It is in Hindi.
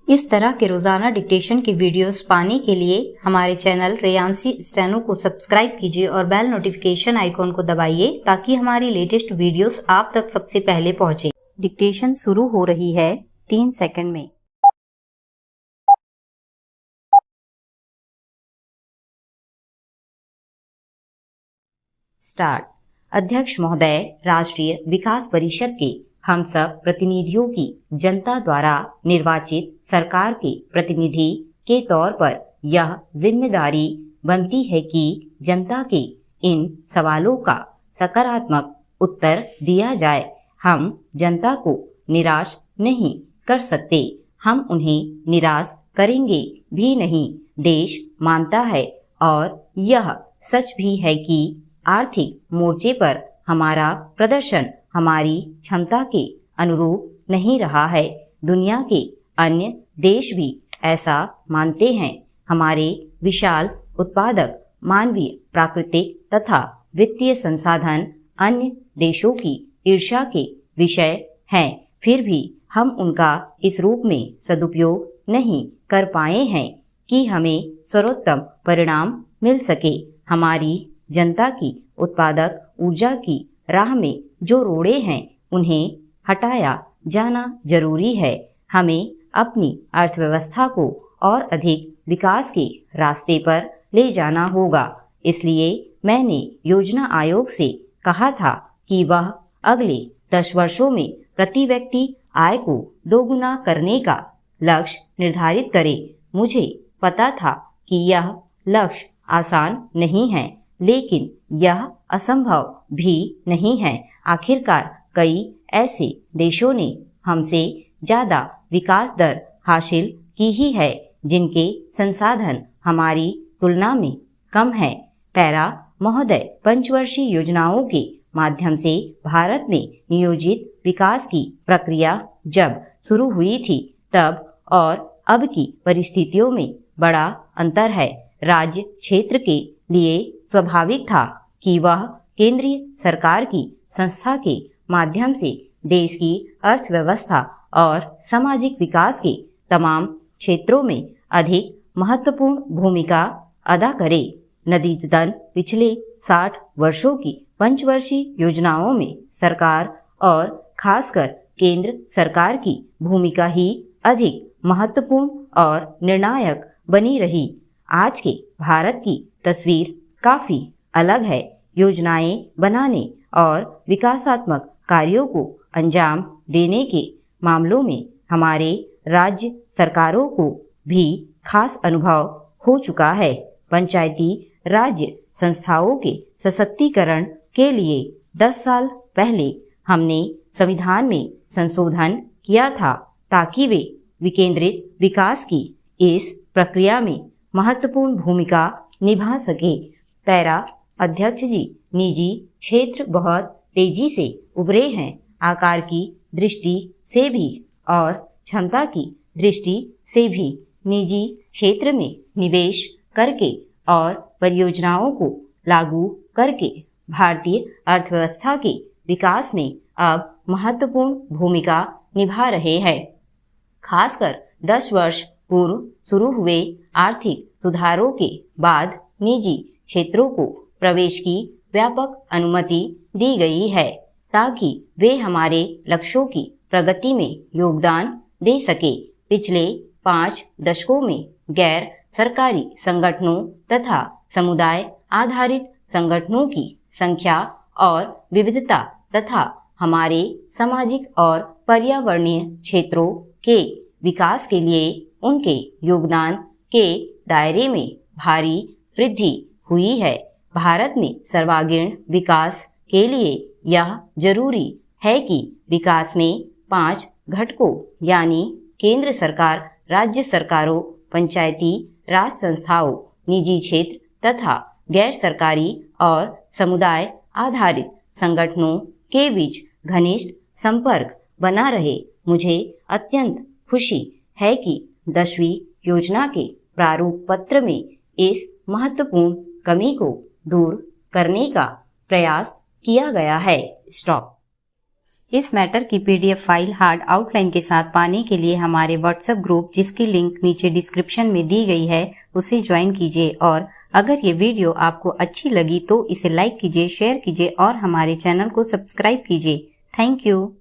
इस तरह के रोजाना डिक्टेशन की वीडियोस पाने के लिए हमारे चैनल रेयांसी स्टेनो को सब्सक्राइब कीजिए और बेल नोटिफिकेशन आइकॉन को दबाइए ताकि हमारी लेटेस्ट वीडियोस आप तक सबसे पहले पहुंचे। डिक्टेशन शुरू हो रही है 3 सेकंड में। स्टार्ट। अध्यक्ष महोदय, राष्ट्रीय विकास परिषद के हम सब प्रतिनिधियों की जनता द्वारा निर्वाचित सरकार के प्रतिनिधि के तौर पर यह जिम्मेदारी बनती है कि जनता के इन सवालों का सकारात्मक उत्तर दिया जाए। हम जनता को निराश नहीं कर सकते, हम उन्हें निराश करेंगे भी नहीं। देश मानता है और यह सच भी है कि आर्थिक मोर्चे पर हमारा प्रदर्शन हमारी क्षमता के अनुरूप नहीं रहा है। दुनिया के अन्य देश भी ऐसा मानते हैं। हमारे विशाल उत्पादक मानवीय, प्राकृतिक तथा वित्तीय संसाधन अन्य देशों की ईर्ष्या के विषय हैं। फिर भी हम उनका इस रूप में सदुपयोग नहीं कर पाए हैं कि हमें सर्वोत्तम परिणाम मिल सके। हमारी जनता की उत्पादक ऊर्जा की राह में जो रोड़े हैं उन्हें हटाया जाना जरूरी है। हमें अपनी अर्थव्यवस्था को और अधिक विकास के रास्ते पर ले जाना होगा। इसलिए मैंने योजना आयोग से कहा था कि वह अगले 10 वर्षों में प्रति व्यक्ति आय को दोगुना करने का लक्ष्य निर्धारित करे। मुझे पता था कि यह लक्ष्य आसान नहीं है, लेकिन यह असंभव भी नहीं है। आखिरकार कई ऐसे देशों ने हमसे ज्यादा विकास दर हासिल की ही है जिनके संसाधन हमारी तुलना में कम है। पैरा महोदय, पंचवर्षीय योजनाओं के माध्यम से भारत में नियोजित विकास की प्रक्रिया जब शुरू हुई थी तब और अब की परिस्थितियों में बड़ा अंतर है। राज्य क्षेत्र के लिए स्वाभाविक था कि वह केंद्रीय सरकार की संस्था के माध्यम से देश की अर्थव्यवस्था और सामाजिक विकास के तमाम क्षेत्रों में अधिक महत्वपूर्ण भूमिका अदा करे। नतीजतन पिछले 60 वर्षों की पंचवर्षीय योजनाओं में सरकार और खासकर केंद्र सरकार की भूमिका ही अधिक महत्वपूर्ण और निर्णायक बनी रही। आज के भारत की तस्वीर काफी अलग है। योजनाएं बनाने और विकासात्मक कार्यों को अंजाम देने के मामलों में हमारे राज्य सरकारों को भी खास अनुभव हो चुका है। पंचायती राज्य संस्थाओं के सशक्तिकरण के लिए 10 साल पहले हमने संविधान में संशोधन किया था ताकि वे विकेंद्रित विकास की इस प्रक्रिया में महत्वपूर्ण भूमिका निभा सके। पैरा अध्यक्ष जी, निजी क्षेत्र बहुत तेजी से उभरे हैं। आकार की दृष्टि से भी और क्षमता की दृष्टि से भी निजी क्षेत्र में निवेश करके और परियोजनाओं को लागू करके भारतीय अर्थव्यवस्था के विकास में अब महत्वपूर्ण भूमिका निभा रहे हैं। खासकर 10 वर्ष पूर्व शुरू हुए आर्थिक सुधारों के बाद निजी क्षेत्रों को प्रवेश की व्यापक अनुमति दी गई है ताकि वे हमारे लक्ष्यों की प्रगति में योगदान दे सके। पिछले 5 दशकों में गैर सरकारी संगठनों तथा समुदाय आधारित संगठनों की संख्या और विविधता तथा हमारे सामाजिक और पर्यावरणीय क्षेत्रों के विकास के लिए उनके योगदान के दायरे में भारी वृद्धि हुई है। भारत में सर्वांगीण विकास के लिए यह जरूरी है कि विकास में 5 घटकों यानी केंद्र सरकार, राज्य सरकारों, पंचायती राज संस्थाओं, निजी क्षेत्र तथा गैर सरकारी और समुदाय आधारित संगठनों के बीच घनिष्ठ संपर्क बना रहे। मुझे अत्यंत खुशी है कि 10वीं योजना के प्रारूप पत्र में इस महत्वपूर्ण कमी को दूर करने का प्रयास किया गया है। स्टॉप। इस मैटर की PDF फाइल हार्ड आउटलाइन के साथ पाने के लिए हमारे व्हाट्सएप ग्रुप, जिसकी लिंक नीचे डिस्क्रिप्शन में दी गई है, उसे ज्वाइन कीजिए। और अगर ये वीडियो आपको अच्छी लगी तो इसे लाइक कीजिए, शेयर कीजिए और हमारे चैनल को सब्सक्राइब कीजिए। Thank you.